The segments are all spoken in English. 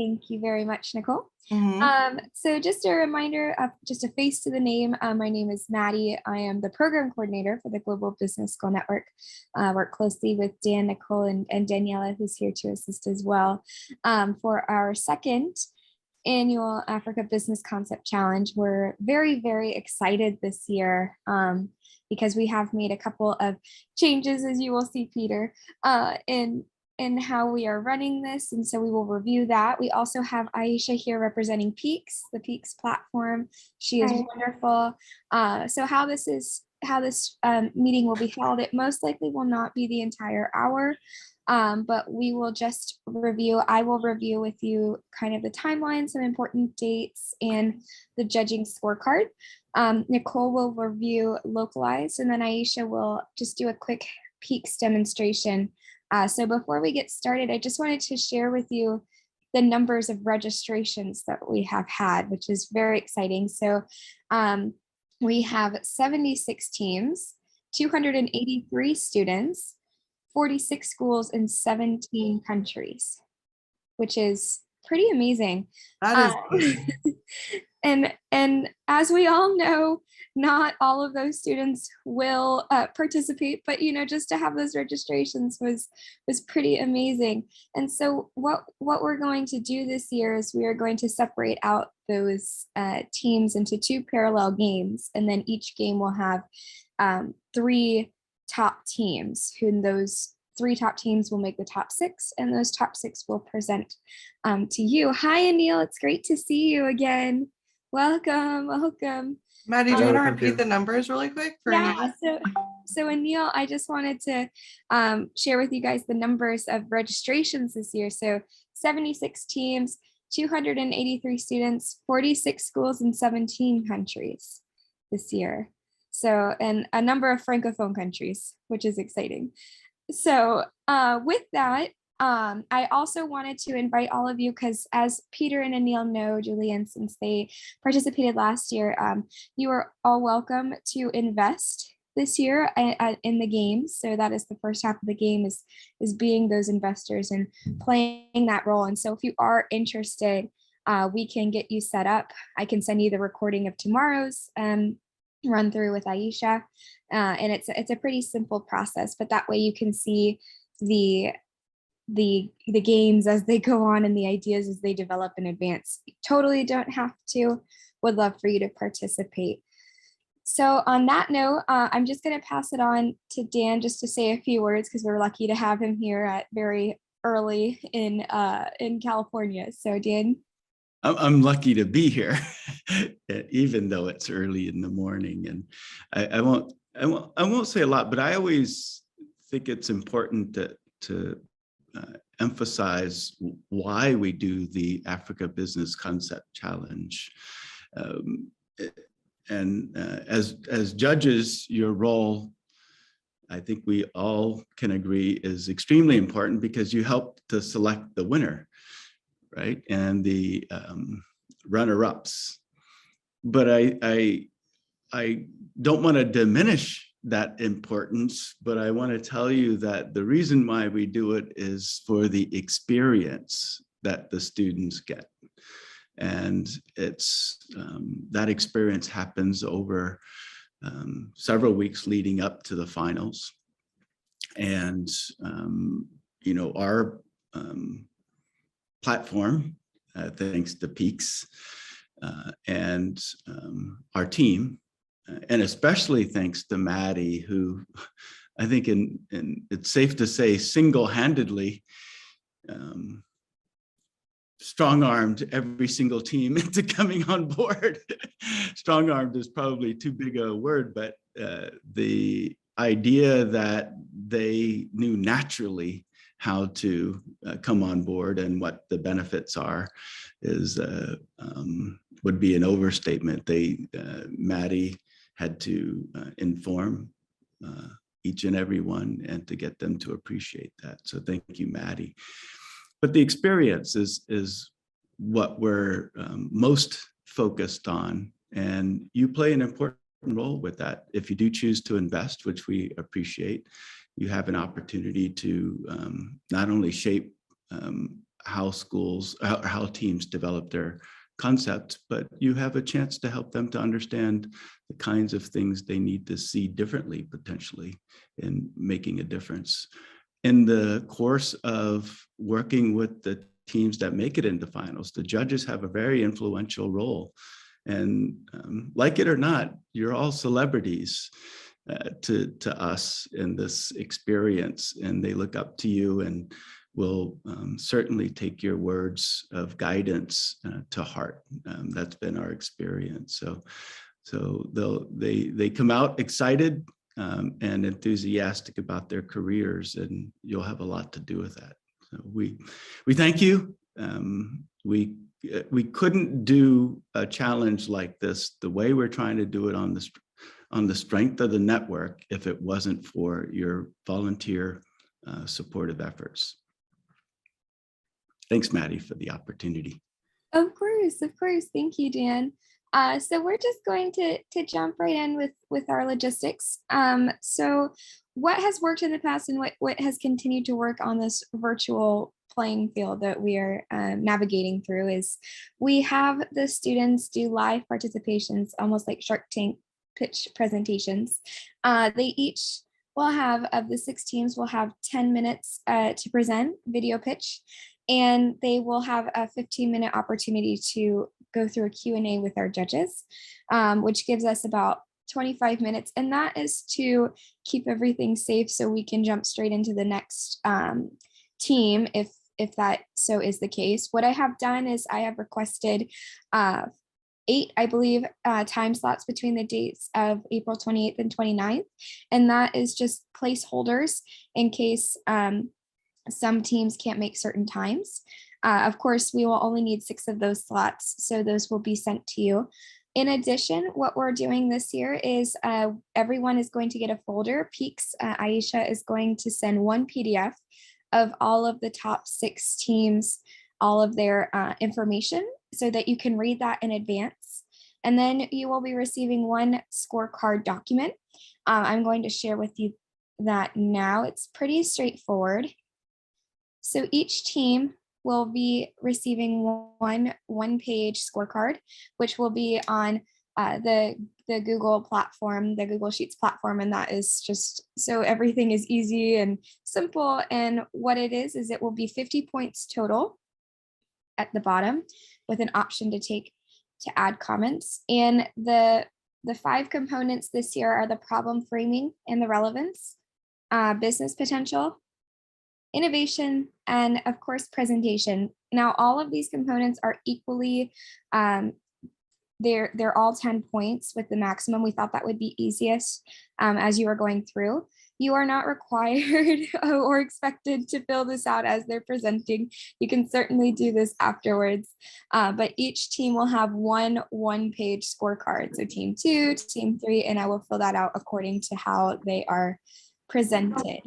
Thank you very much, Nicole. Mhm. So just a reminder of just a face to the name. My name is Maddie. I am the program coordinator for the Global Business School Network. Work closely with Dan, Nicole, and Daniela, who's here to assist as well. For our second annual Africa Business Concept Challenge, we're very, very excited this year because we have made a couple of changes, as you will see, Peter, in how we are running this. And so we will review that. We also have Aisha here representing Peaks, the Peaks platform. She is wonderful. So how this meeting will be held, it most likely will not be the entire hour, but we will just review. I will review with you kind of the timeline, some important dates, and the judging scorecard. Nicole will review localized, and then Aisha will just do a quick Peaks demonstration. So before we get started, I just wanted to share with you the numbers of registrations that we have had, which is very exciting. So we have 76 teams, 283 students, 46 schools in 17 countries, which is pretty amazing. That is And as we all know, not all of those students will participate, but just to have those registrations was pretty amazing. And so what we're going to do this year is we are going to separate out those teams into two parallel games, and then each game will have three top teams, who those three top teams will make the top six, and those top six will present to you. Hi, Anil, it's great to see you again. Welcome. Maddie, do you want to repeat the numbers really quick for Anil? So Anil, I just wanted to share with you guys the numbers of registrations this year. So 76 teams, 283 students, 46 schools in 17 countries this year. So, and a number of Francophone countries, which is exciting. So with that, I also wanted to invite all of you, because as Peter and Anil know, Julian, since they participated last year, you are all welcome to invest this year in the games. So that is the first half of the game, is being those investors and playing that role. And so if you are interested, we can get you set up. I can send you the recording of tomorrow's run through with Aisha, and it's a pretty simple process, but that way you can see the games as they go on and the ideas as they develop in advance. You totally don't have to. Would love for you to participate. So on that note, I'm just going to pass it on to Dan just to say a few words, because we're lucky to have him here at very early in California. So Dan. I'm lucky to be here, even though it's early in the morning. And I won't say a lot, but I always think it's important to emphasize why we do the Africa Business Concept Challenge. As judges, your role, I think we all can agree, is extremely important, because you help to select the winner, right, and the runner-ups. But I don't want to diminish that importance, but I want to tell you that the reason why we do it is for the experience that the students get. And it's that experience happens over several weeks leading up to the finals. And, our platform, thanks to Peaks and our team, and especially thanks to Maddie, who I think it's safe to say single-handedly strong-armed every single team into coming on board. Strong-armed is probably too big a word, but the idea that they knew naturally how to come on board and what the benefits are is would be an overstatement. Maddie had to inform each and every one, and to get them to appreciate that. So thank you, Maddie. But the experience is what we're most focused on, and you play an important role with that. If you do choose to invest, which we appreciate, you have an opportunity to not only shape how teams develop their concepts, but you have a chance to help them to understand the kinds of things they need to see differently, potentially, in making a difference. In the course of working with the teams that make it into finals, the judges have a very influential role. And like it or not, you're all celebrities to us in this experience, and they look up to you and will certainly take your words of guidance to heart. That's been our experience. So they come out excited and enthusiastic about their careers, and you'll have a lot to do with that. So we thank you. We couldn't do a challenge like this the way we're trying to do it on the strength of the network if it wasn't for your volunteer supportive efforts. Thanks, Maddie, for the opportunity. Of course. Thank you, Dan. So we're just going to jump right in with our logistics. So what has worked in the past and what has continued to work on this virtual playing field that we are navigating through is we have the students do live participations, almost like Shark Tank pitch presentations. They each will have, of the 6 teams, will have 10 minutes to present video pitch, and they will have a 15-minute opportunity to go through a Q&A with our judges, which gives us about 25 minutes. And that is to keep everything safe so we can jump straight into the next team if that so is the case. What I have done is I have requested 8, I believe, time slots between the dates of April 28th and 29th. And that is just placeholders in case some teams can't make certain times. Of course, we will only need 6 of those slots, so those will be sent to you. In addition, what we're doing this year is everyone is going to get a folder. Peaks, Aisha is going to send 1 PDF of all of the top 6 teams, all of their information, so that you can read that in advance. And then you will be receiving 1 scorecard document. I'm going to share with you that now. It's pretty straightforward. So each team will be receiving one one-page scorecard, which will be on the Google platform, the Google Sheets platform, and that is just so everything is easy and simple. And what it is it will be 50 points total at the bottom, with an option to add comments. And the 5 components this year are the problem framing and the relevance, business potential, innovation, and of course, presentation. Now, all of these components are equally, they're all 10 points with the maximum. We thought that would be easiest as you are going through. You are not required or expected to fill this out as they're presenting. You can certainly do this afterwards, but each team will have one-page scorecard. So team 2, team 3, and I will fill that out according to how they are presented.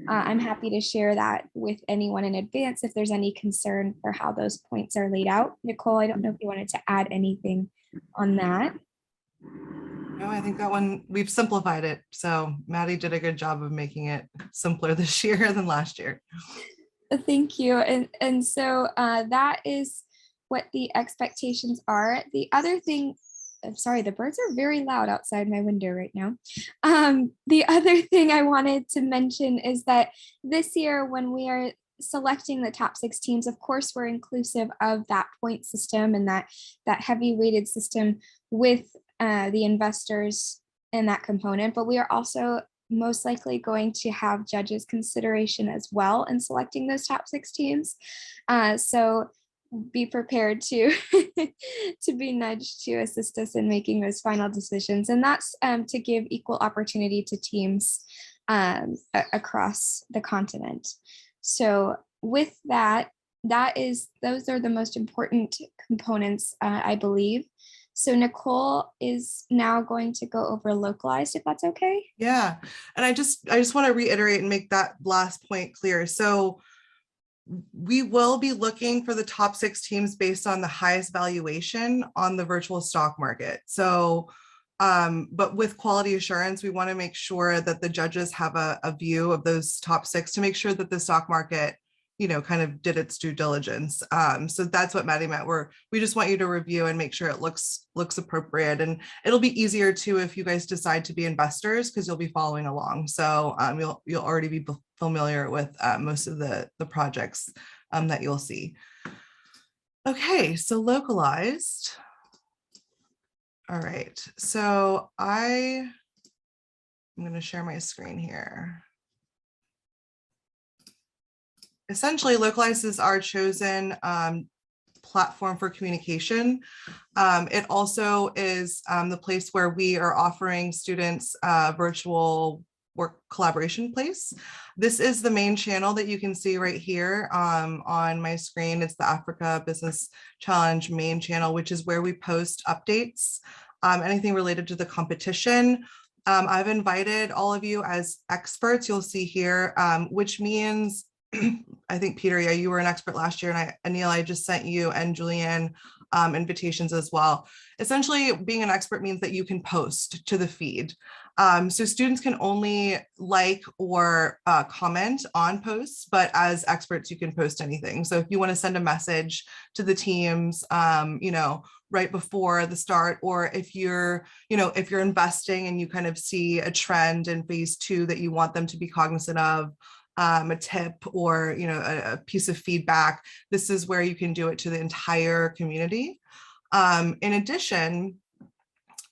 I'm happy to share that with anyone in advance if there's any concern for how those points are laid out. Nicole, I don't know if you wanted to add anything on that. No, I think that one, we've simplified it. So Maddie did a good job of making it simpler this year than last year. Thank you. And so that is what the expectations are. The other thing, I'm sorry, the birds are very loud outside my window right now. The other thing I wanted to mention is that this year, when we are selecting the top 6 teams, of course, we're inclusive of that point system and that heavy weighted system with the investors in that component, but we are also most likely going to have judges' consideration as well in selecting those top 6 teams. So be prepared to be nudged to assist us in making those final decisions. And that's to give equal opportunity to teams across the continent. So with that, those are the most important components, I believe. So Nicole is now going to go over localized, if that's okay. Yeah, and I just want to reiterate and make that last point clear. So we will be looking for the top 6 teams based on the highest valuation on the virtual stock market. So, but with quality assurance, we want to make sure that the judges have a view of those top 6 to make sure that the stock market kind of did its due diligence. So that's what Maddie meant. We just want you to review and make sure it looks appropriate. And it'll be easier too if you guys decide to be investors, because you'll be following along. So you'll already be familiar with most of the projects that you'll see. Okay, so localized. All right, so I'm going to share my screen here. Essentially, localized is our chosen platform for communication. It also is the place where we are offering students virtual work collaboration place. This is the main channel that you can see right here on my screen. It's the Africa Business Challenge main channel, which is where we post updates, anything related to the competition. I've invited all of you as experts, you'll see here, which means, I think, Peter, yeah, you were an expert last year, and Anil, I just sent you and Julianne invitations as well. Essentially, being an expert means that you can post to the feed. So students can only like or comment on posts, but as experts, you can post anything. So if you want to send a message to the teams, right before the start, or if you're investing and you kind of see a trend in phase 2 that you want them to be cognizant of, a tip or a piece of feedback, this is where you can do it to the entire community. In addition,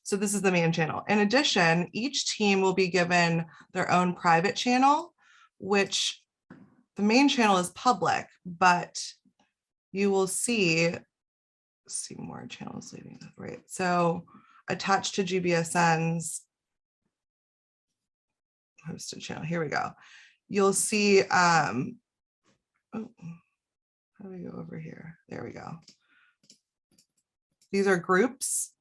so this is the main channel. In addition, each team will be given their own private channel, which the main channel is public, but you will see more channels leading, right? So attached to GBSN's hosted channel, here we go. You'll see, oh, how do we go over here? There we go. These are groups.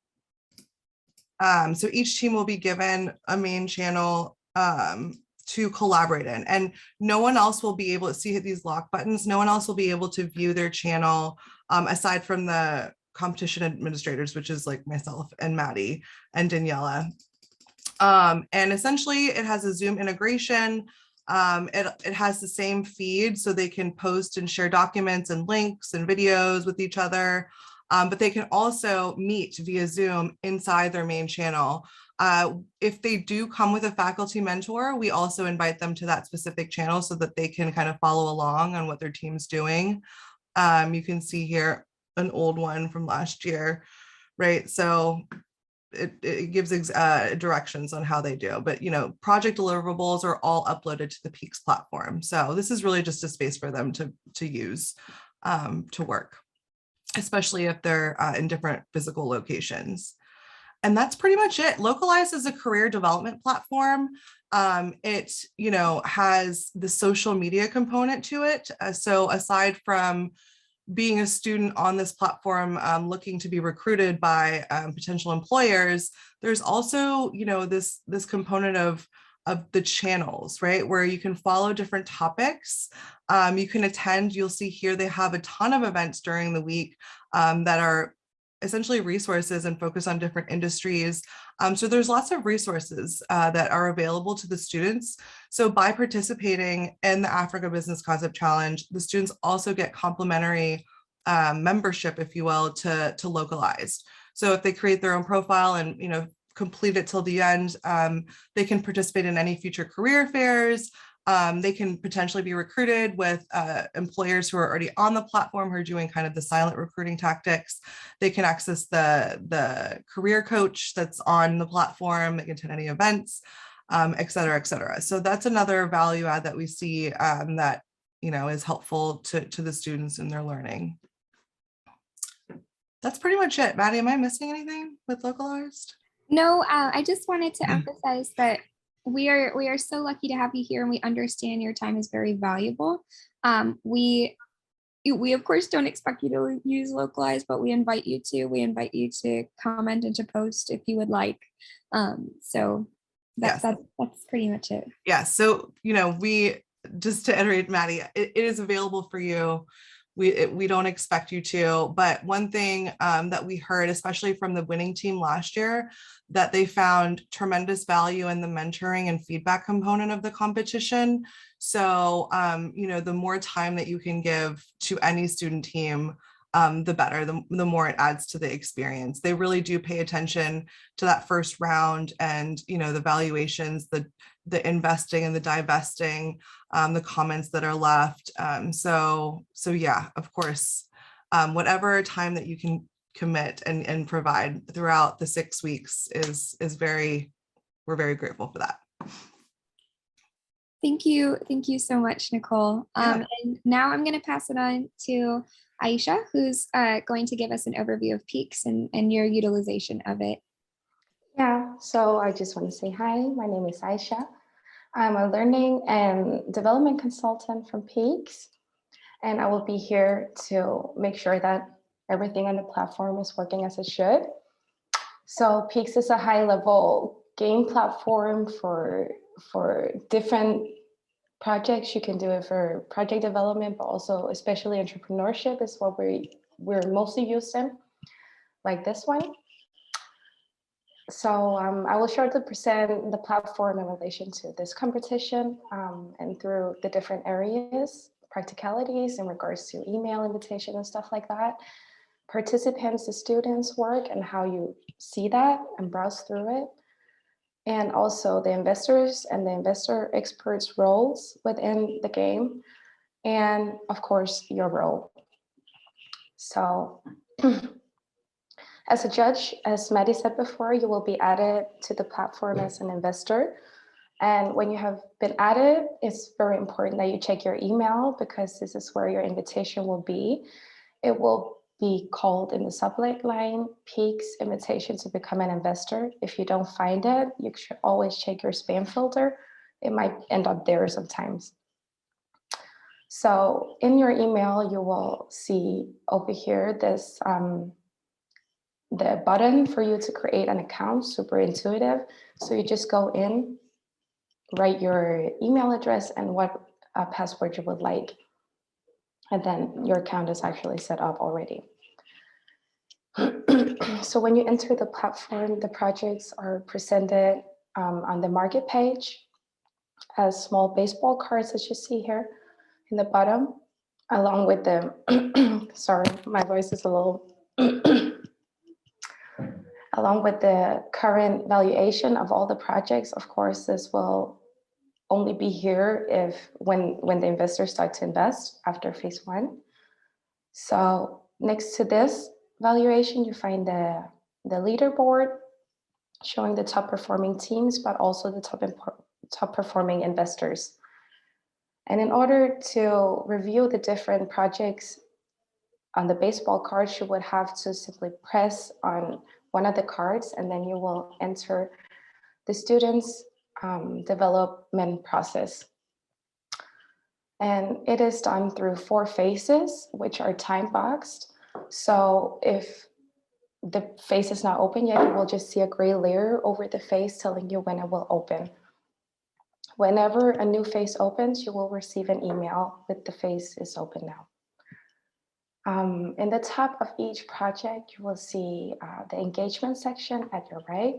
So each team will be given a main channel to collaborate in, and no one else will be able to see these lock buttons. No one else will be able to view their channel aside from the competition administrators, which is like myself and Maddie and Daniela. And essentially it has a Zoom integration. It has the same feed, so they can post and share documents and links and videos with each other. But they can also meet via Zoom inside their main channel. If they do come with a faculty mentor, we also invite them to that specific channel so that they can kind of follow along on what their team's doing. You can see here an old one from last year, right? So it gives directions on how they do, but project deliverables are all uploaded to the Peaks platform. So this is really just a space for them to use to work, especially if they're in different physical locations. And that's pretty much it. Localized is a career development platform. It has the social media component to it. So aside from being a student on this platform looking to be recruited by potential employers, there's also this component of the channels, right, where you can follow different topics. You can attend. You'll see here they have a ton of events during the week that are essentially resources and focus on different industries. So there's lots of resources that are available to the students. So by participating in the Africa Business Concept Challenge, the students also get complimentary membership, if you will, to Localized. So if they create their own profile and complete it till the end, they can participate in any future career fairs. They can potentially be recruited with employers who are already on the platform who are doing kind of the silent recruiting tactics. They can access the career coach that's on the platform. They can attend any events, et cetera, et cetera. So that's another value add that we see that is helpful to the students in their learning. That's pretty much it. Maddie, am I missing anything with Localized? No, I just wanted to emphasize that we are so lucky to have you here, and we understand your time is very valuable. We of course don't expect you to use Localized, but we invite you to. We invite you to comment and to post if you would like. So that's pretty much it. Yeah. So we, just to iterate, Maddie, it is available for you. we don't expect you to. But one thing that we heard, especially from the winning team last year, that they found tremendous value in the mentoring and feedback component of the competition. So, the more time that you can give to any student team, the better, the more it adds to the experience. They really do pay attention to that first round and, the valuations, the investing and the divesting, the comments that are left. So yeah, of course, whatever time that you can commit and provide throughout the 6 weeks is we're very grateful for that. Thank you. Thank you so much, Nicole. Yeah. And now I'm going to pass it on to Aisha, who's going to give us an overview of Peaks and your utilization of it. Yeah, so I just want to say hi. My name is Aisha. I'm a learning and development consultant from Peaks, and I will be here to make sure that everything on the platform is working as it should. So Peaks is a high-level game platform for different projects. You can do it for project development, but also especially entrepreneurship is what we're mostly used in, like this one. So I will shortly present the platform in relation to this competition and through the different areas, practicalities in regards to email invitation and stuff like that, participants, the students' work and how you see that and browse through it, and also the investors and the investor experts' roles within the game, and of course, your role. So as a judge, as Maddie said before, you will be added to the platform as an investor. And when you have been added, it's very important that you check your email because this is where your invitation will be. It will be called in the subject line, Peaks invitation to become an investor. If you don't find it, you should always check your spam filter. It might end up there sometimes. So in your email, you will see over here this the button for you to create an account, super intuitive. So you just go in, write your email address and what password you would like. And then your account is actually set up already. So when you enter the platform, the projects are presented on the market page as small baseball cards that you see here in the bottom, along with the, sorry, my voice is a little, along with the current valuation of all the projects. Of course, this will only be here if when the investors start to invest after phase 1. So next to this valuation, you find the leaderboard showing the top performing teams, but also the top performing investors. And in order to review the different projects on the baseball cards, you would have to simply press on one of the cards, and then you will enter the students' development process. And it is done through 4 phases, which are time boxed. So if the phase is not open yet, you will just see a gray layer over the phase telling you when it will open. Whenever a new phase opens, you will receive an email with the phase is open now. In the top of each project, you will see the engagement section at your right.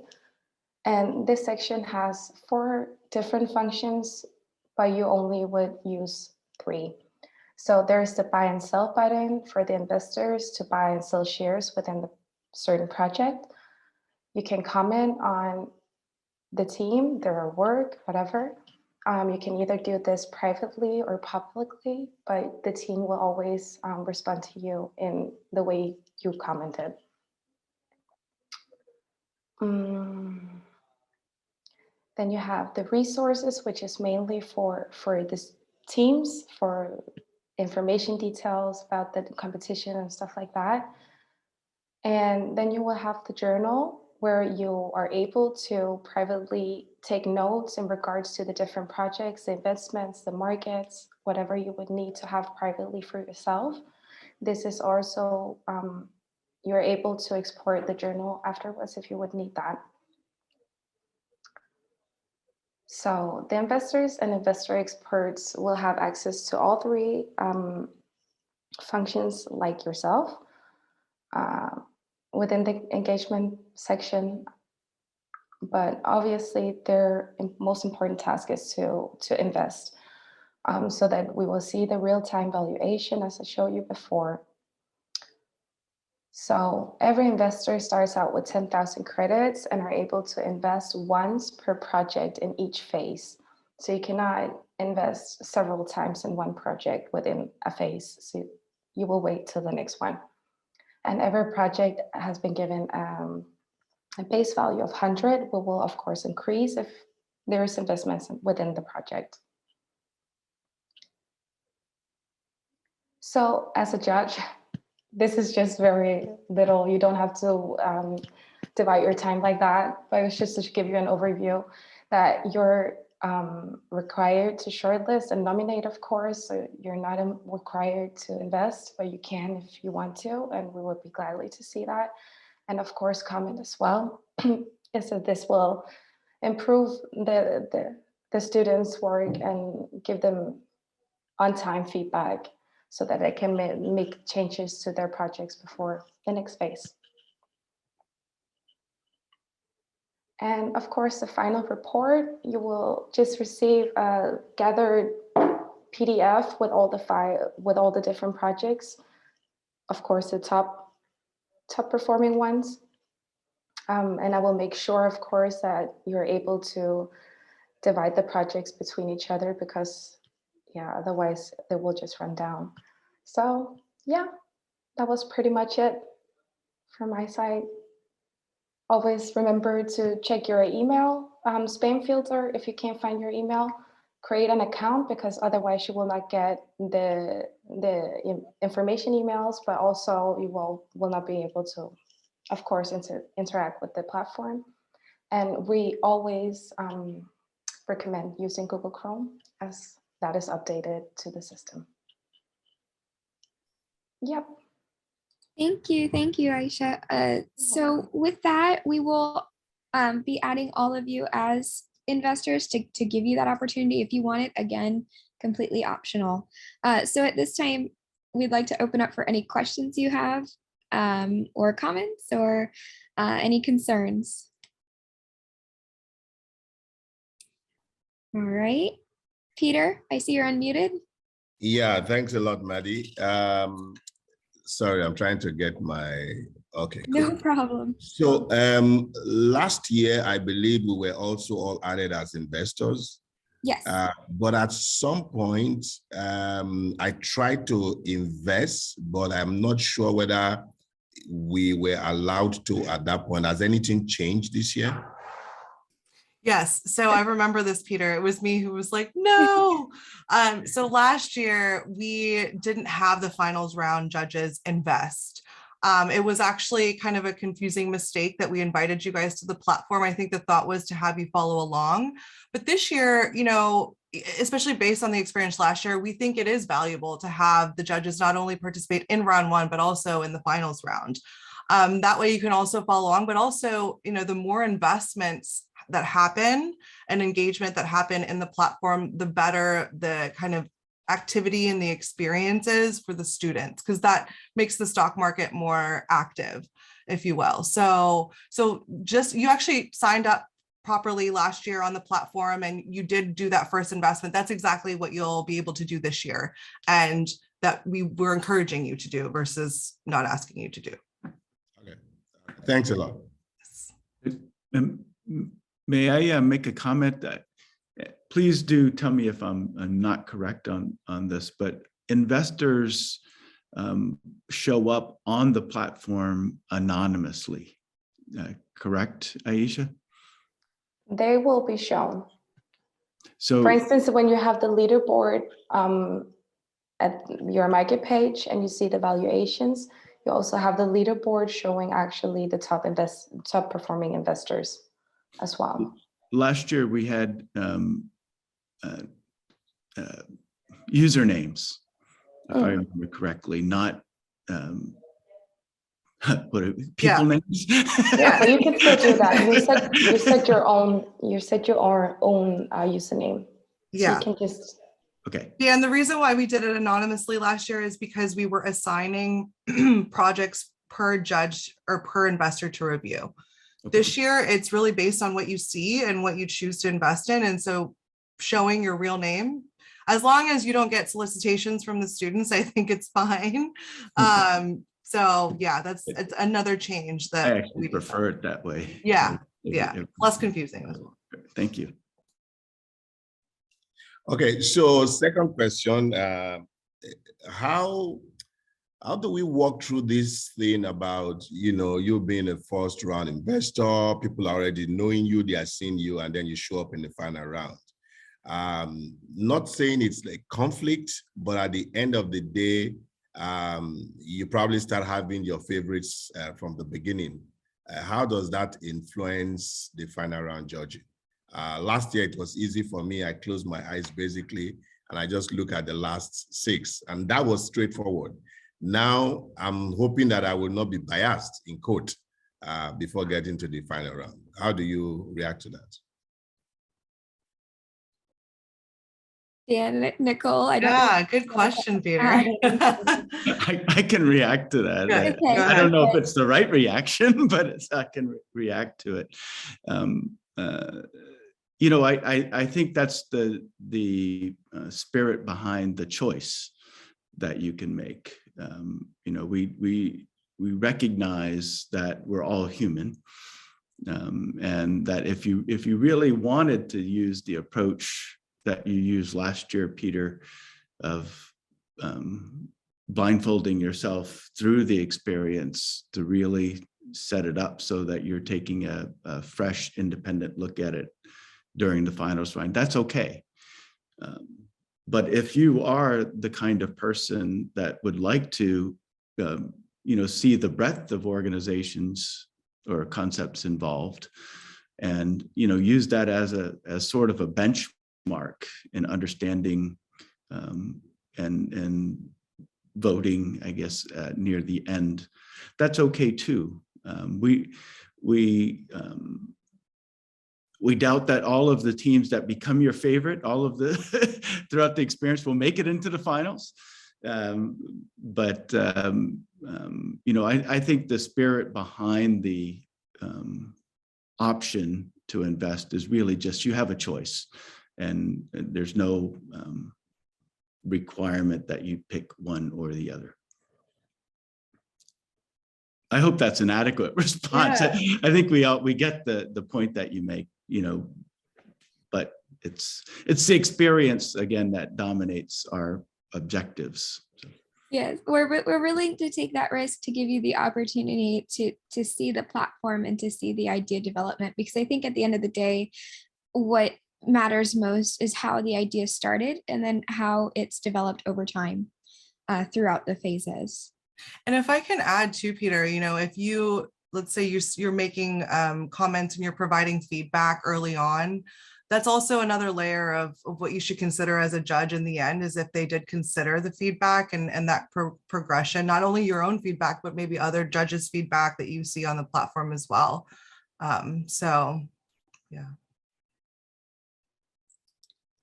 And this section has 4 different functions, but you only would use 3. So there's the buy and sell button for the investors to buy and sell shares within the certain project. You can comment on the team, their work, whatever. You can either do this privately or publicly, but the team will always respond to you in the way you commented. Then you have the resources, which is mainly for the teams, for information details about the competition and stuff like that. And then you will have the journal where you are able to privately take notes in regards to the different projects, the investments, the markets, whatever you would need to have privately for yourself. This is also, you're able to export the journal afterwards if you would need that. So the investors and investor experts will have access to all 3 functions like yourself within the engagement section. But obviously their most important task is to invest, so that we will see the real-time valuation as I showed you before. So every investor starts out with 10,000 credits and are able to invest once per project in each phase. So you cannot invest several times in one project within a phase. So you will wait till the next one. And every project has been given a base value of 100. We will of course increase if there is investments within the project. So as a judge, this is just very little. You don't have to divide your time like that, but it's just to give you an overview that you're required to shortlist and nominate, of course. So you're not required to invest, but you can if you want to, and we would be gladly to see that. And of course, comment as well, is that this will improve the students' work and give them on-time feedback so that they can make changes to their projects before the next phase. And of course, the final report, you will just receive a gathered PDF with all the different projects. Of course, the top performing ones. And I will make sure, of course, that you're able to divide the projects between each other, because yeah, otherwise they will just run down. So yeah, that was pretty much it from my side. Always remember to check your email spam filter. If you can't find your email, create an account, because otherwise you will not get the information emails, but also you will not be able to, of course, interact with the platform. And we always recommend using Google Chrome, as that is updated to the system. Yep. Thank you, Aisha. So with that, we will be adding all of you as investors to give you that opportunity if you want it. Again, completely optional. So at this time, we'd like to open up for any questions you have, or comments, or any concerns. All right, Peter, I see you're unmuted. Yeah, thanks a lot, Maddie. Sorry, I'm trying to get my, okay. No Cool. problem. So last year, I believe we were also all added as investors. Yes. But at some point, I tried to invest, but I'm not sure whether we were allowed to at that point. Has anything changed this year? Yes. So I remember this, Peter. It was me who was like, no. So last year we didn't have the finals round judges invest. It was actually kind of a confusing mistake that we invited you guys to the platform. I think the thought was to have you follow along. But this year, you know, especially based on the experience last year, we think it is valuable to have the judges not only participate in round one, but also in the finals round. That way you can also follow along, but also, you know, the more investments that happen and engagement that happen in the platform, the better the kind of activity and the experiences for the students, because that makes the stock market more active, if you will. So just, you actually signed up properly last year on the platform and you did do that first investment. That's exactly what you'll be able to do this year, and that we were encouraging you to do versus not asking you to do. Okay, thanks a lot. May I make a comment? That please do tell me if I'm not correct on this, but investors show up on the platform anonymously, correct, Aisha? They will be shown. So, for instance, when you have the leaderboard at your market page and you see the valuations, you also have the leaderboard showing actually the top performing investors as well. Last year we had usernames, if I remember correctly, not people names. Yeah, but you can still do that. You set your own username. Yeah. So you can just Okay, Yeah, and the reason why we did it anonymously last year is because we were assigning projects per judge or per investor to review. okay. This year, it's really based on what you see and what you choose to invest in. And so showing your real name, as long as you don't get solicitations from the students, I think it's fine. So yeah, it's another change I that actually we prefer it that way. Yeah, If- yeah, if- less confusing as well. Thank you. Okay, so second question, how do we walk through this thing about, you being a first round investor, people are already knowing you, they are seeing you, and then you show up in the final round? Not saying it's like conflict, but at the end of the day, you probably start having your favorites from the beginning. How does that influence the final round judging? Last year, it was easy for me. I closed my eyes basically, and I just look at the last 6, and that was straightforward. Now, I'm hoping that I will not be biased in court before getting to the final round. How do you react to that? Dan, Nicole, I don't know. Yeah, good question, Peter. I can react to that. Good. Okay. I don't know if it's the right reaction, but I can react to it. I think that's the spirit behind the choice that you can make. We recognize that we're all human, and that if you really wanted to use the approach that you used last year, Peter, of blindfolding yourself through the experience to really set it up so that you're taking a fresh, independent look at it during the finals round, that's okay. But if you are the kind of person that would like to, see the breadth of organizations or concepts involved, and use that as sort of a benchmark in understanding and voting, I guess, near the end, that's okay too. We doubt that all of the teams that become your favorite, all of the throughout the experience, will make it into the finals. I think the spirit behind the option to invest is really just you have a choice, and there's no requirement that you pick one or the other. I hope that's an adequate response. Yeah. I think we get the point that you make, but it's the experience again that dominates our objectives. Yes, we're willing to take that risk to give you the opportunity to see the platform and to see the idea development, because I think at the end of the day, what matters most is how the idea started and then how it's developed over time throughout the phases. And if I can add too, Peter, if you, let's say you're making comments and you're providing feedback early on, that's also another layer of what you should consider as a judge in the end, is if they did consider the feedback and that progression, not only your own feedback, but maybe other judges' feedback that you see on the platform as well. So, yeah.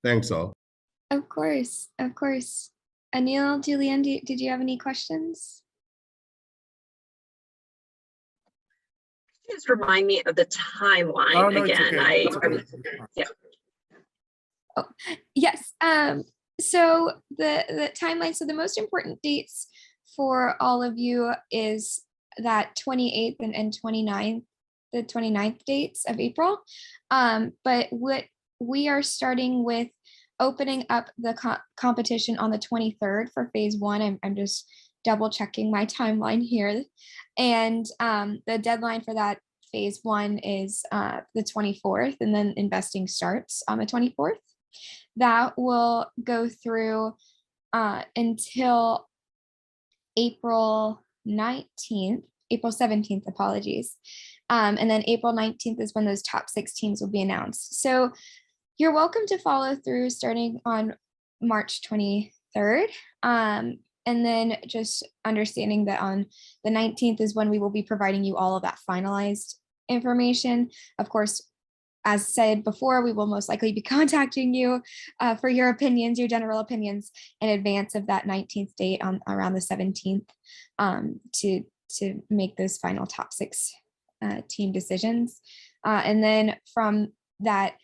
Thanks all. Of course, of course. Anil, Julian, did you have any questions? Just remind me of the timeline again. Yeah. Oh, yes. So the timeline. So the most important dates for all of you is that 28th and 29th, the 29th dates of April. But what we are starting with opening up the competition on the 23rd for phase 1. I'm just double checking my timeline here. And the deadline for that phase 1 is the 24th, and then investing starts on the 24th. That will go through until April 17th, apologies. And then April 19th is when those top 6 teams will be announced. So you're welcome to follow through starting on March 23rd. And then just understanding that on the 19th is when we will be providing you all of that finalized information. Of course, as said before, we will most likely be contacting you for your opinions, your general opinions, in advance of that 19th date on around the 17th to make those final top 6 team decisions. And then from that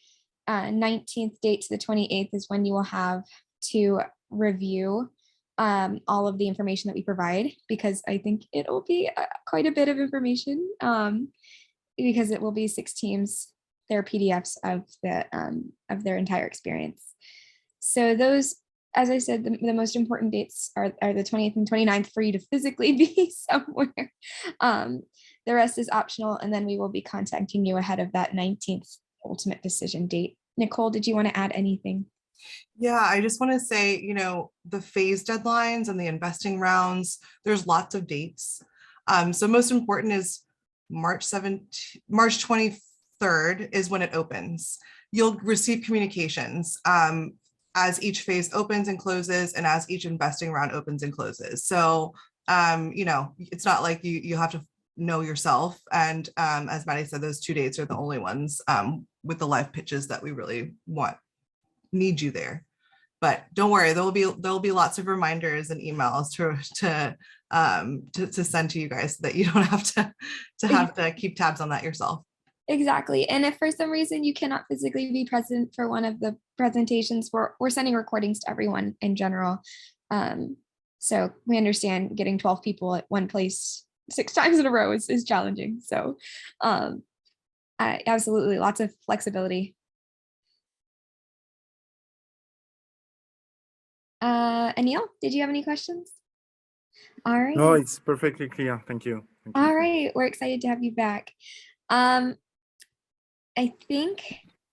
19th date to the 28th is when you will have to review all of the information that we provide, because I think it'll be quite a bit of information, because it will be 6 teams, their PDFs of their entire experience. So those, as I said, the most important dates are the 20th and 29th for you to physically be somewhere. The rest is optional, and then we will be contacting you ahead of that 19th ultimate decision date. Nicole, did you want to add anything? Yeah, I just want to say, the phase deadlines and the investing rounds, there's lots of dates. So most important is March 23rd is when it opens. You'll receive communications as each phase opens and closes, and as each investing round opens and closes. So, it's not like you have to know yourself. And as Maddie said, those 2 dates are the only ones with the live pitches that we really need you there. But don't worry, there'll be lots of reminders and emails to send to you guys so that you don't have to keep tabs on that yourself. Exactly. And if for some reason you cannot physically be present for one of the presentations, we're sending recordings to everyone in general. So we understand getting 12 people at one place 6 times in a row is challenging. So absolutely, lots of flexibility. Anil, did you have any questions? All right. No, it's perfectly clear. Thank you. Thank you. All right. We're excited to have you back. I think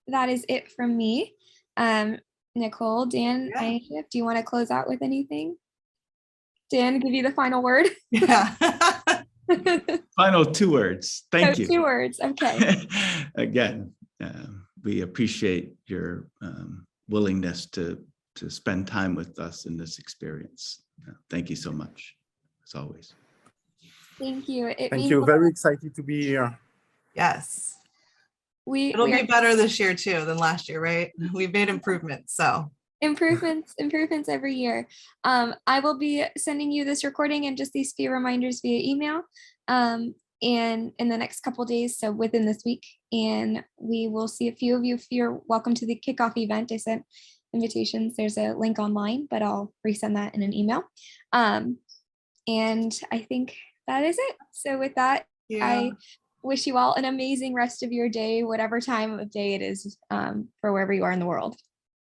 that is it from me. Nicole, Dan, Yeah. do you want to close out with anything? Dan, give you the final word. Yeah. Final 2 words. Thank you. 2 words. Okay. Again, we appreciate your willingness to spend time with us in this experience. Thank you so much, as always. Thank you. Thank you. Very excited to be here. Yes. It'll be better this year too than last year, right? We've made improvements, so. Improvements every year. I will be sending you this recording and just these few reminders via email and in the next couple days, so within this week. And we will see a few of you if you're welcome to the kickoff event. I sent invitations. There's a link online, but I'll resend that in an email. And I think that is it. So with that, Yeah. I wish you all an amazing rest of your day, whatever time of day it is, for wherever you are in the world.